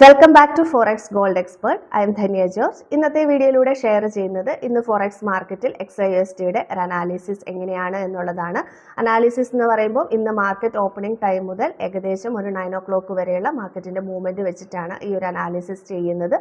Welcome back to forex gold expert. I am Dhanya George. ഇന്നത്തെ വീഡിയോയിലൂടെ share ചെയ്യുന്നത് ഇന്ന് ഫോറക്സ് മാർക്കറ്റിൽ XYUSDയുടെ ഒരു അനാലിസിസ് എങ്ങനെയാണ് എന്നുള്ളതാണ്. അനാലിസിസ് എന്ന് പറയുമ്പോൾ ഇന്ന് മാർക്കറ്റ് ഓപ്പണിംഗ് ടൈം മുതൽ ഏകദേശം ഒരു 9 o'clock വരെയുള്ള മാർക്കറ്റിന്റെ മൂവ്മെന്റ് വെച്ചിട്ടാണ് ഈ ഒരു അനാലിസിസ് ചെയ്യുന്നത്.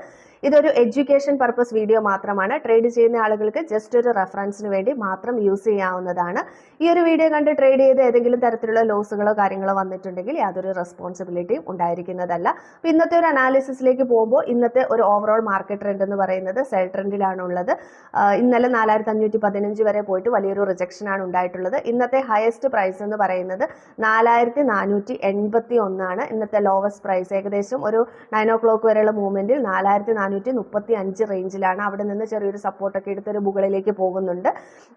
ഇതൊരു എഡ്യൂക്കേഷൻ പർപ്പസ് വീഡിയോ മാത്രമാണ്. ട്രേഡ് ചെയ്യുന്ന ആളുകൾക്ക് ജസ്റ്റ് ഒരു റെഫറൻസിന് വേണ്ടി മാത്രം യൂസ് ചെയ്യാവുന്നതാണ്. ഈ ഒരു വീഡിയോ കണ്ട് ട്രേഡ് ചെയ്ത് ഏതെങ്കിലും തരത്തിലുള്ള ലോസുകളോ കാര്യങ്ങളോ വന്നിട്ടുണ്ടെങ്കിൽ യാതൊരു റെസ്പോൺസിബിലിറ്റിയും ഉണ്ടായിരിക്കുന്നതല്ല. ഇന്നത്തെ ഒരു അനാലിസിസിലേക്ക് പോകുമ്പോൾ ഇന്നത്തെ ഒരു ഓവറോൾ മാർക്കറ്റ് ട്രെൻഡ് എന്ന് പറയുന്നത് സെൽ ട്രെൻഡിലാണുള്ളത്. ഇന്നലെ 4515 വരെ പോയിട്ട് വലിയൊരു റിജക്ഷൻ ആണ് ഉണ്ടായിട്ടുള്ളത്. ഇന്നത്തെ ഹയസ്റ്റ് പ്രൈസ് എന്ന് പറയുന്നത് 4481 ആണ്. ഇന്നത്തെ ലോവസ്റ്റ് പ്രൈസ് ഏകദേശം ഒരു 9 o'clock വരെയുള്ള മൂവ്മെന്റിൽ 4435 റേഞ്ചിലാണ്. അവിടെ നിന്ന് ചെറിയൊരു സപ്പോർട്ടൊക്കെ എടുത്ത് ഒരു മുകളിലേക്ക് പോകുന്നുണ്ട്.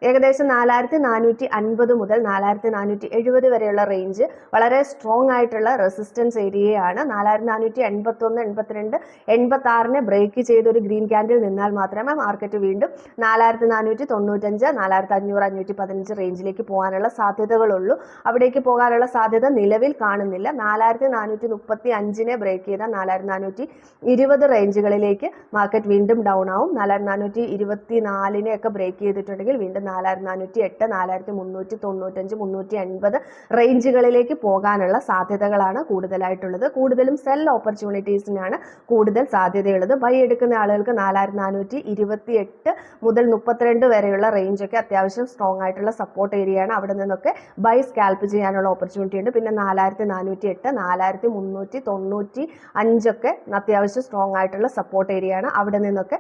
ഏകദേശം 4450 മുതൽ 4470 വരെയുള്ള റേഞ്ച് വളരെ സ്ട്രോങ് ആയിട്ടുള്ള റെസിസ്റ്റൻസ് ഏരിയയാണ്. 4481, 82, 86 ബ്രേക്ക് ചെയ്ത് ഒരു ഗ്രീൻ ക്യാൻഡിൽ നിന്നാൽ മാത്രമേ മാർക്കറ്റ് വീണ്ടും 4495, 4500, 515 റേഞ്ചിലേക്ക് പോകാനുള്ള സാധ്യതകളുള്ളൂ. അവിടേക്ക് പോകാനുള്ള സാധ്യത നിലവിൽ കാണുന്നില്ല. 4435 ബ്രേക്ക് ചെയ്ത 4420 റേഞ്ചുകളിലേക്ക് മാർക്കറ്റ് വീണ്ടും ഡൗൺ ആവും. 4424 ഒക്കെ ബ്രേക്ക് ചെയ്തിട്ടുണ്ടെങ്കിൽ വീണ്ടും 4408, 4395, 380 റേഞ്ചുകളിലേക്ക് പോകാനുള്ള സാധ്യതകളാണ് കൂടുതലായിട്ടുള്ളത്. കൂടുതലും സെൽ ഓപ്പർച്യൂണിറ്റീസിനാണ് കൂടുതൽ സാധ്യതയുള്ളത്. ബൈ എടുക്കുന്ന ആളുകൾക്ക് 4428 മുതൽ 32 വരെയുള്ള റേഞ്ച് ഒക്കെ അത്യാവശ്യം സ്ട്രോങ് ആയിട്ടുള്ള സപ്പോർട്ട് ഏരിയയാണ്. അവിടെ നിന്നൊക്കെ ബൈ സ്കാൽപ്പ് ചെയ്യാനുള്ള ഓപ്പർച്യൂണിറ്റി ഉണ്ട്. പിന്നെ 4408, 4395 ഒക്കെ അത്യാവശ്യം സ്ട്രോങ് ആയിട്ടുള്ള സപ്പോർട്ട് ഏരിയയാണ്. അവിടെ നിന്നൊക്കെ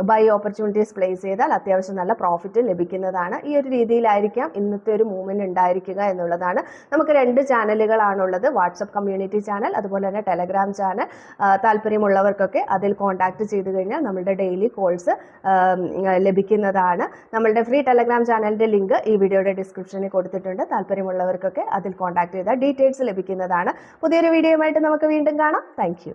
ബൈ ഓപ്പർച്യൂണിറ്റീസ് പ്ലേസ് ചെയ്താൽ അത്യാവശ്യം നല്ല പ്രോഫിറ്റ് ലഭിക്കുന്നതാണ്. ഈ ഒരു രീതിയിലായിരിക്കാം ഇന്നത്തെ ഒരു മൂവ്മെന്റ് ഉണ്ടായിരിക്കുക എന്നുള്ളതാണ്. നമുക്ക് 2 ചാനലുകളാണുള്ളത്. വാട്സപ്പ് കമ്മ്യൂണിറ്റി ചാനൽ, അതുപോലെ തന്നെ ടെലഗ്രാം ചാനൽ. താല്പര്യമുള്ളവർക്കൊക്കെ അതിൽ കോൺടാക്ട് ചെയ്ത് കഴിഞ്ഞാൽ നമ്മളുടെ ഡെയിലി കോൾസ് ലഭിക്കുന്നതാണ്. നമ്മളുടെ ഫ്രീ ടെലഗ്രാം ചാനലിന്റെ ലിങ്ക് ഈ വീഡിയോയുടെ ഡിസ്ക്രിപ്ഷനിൽ കൊടുത്തിട്ടുണ്ട്. താല്പര്യമുള്ളവർക്കൊക്കെ അതിൽ കോൺടാക്ട് ചെയ്താൽ ഡീറ്റെയിൽസ് ലഭിക്കുന്നതാണ്. പുതിയൊരു വീഡിയോയുമായിട്ട് നമുക്ക് വീണ്ടും കാണാം. താങ്ക്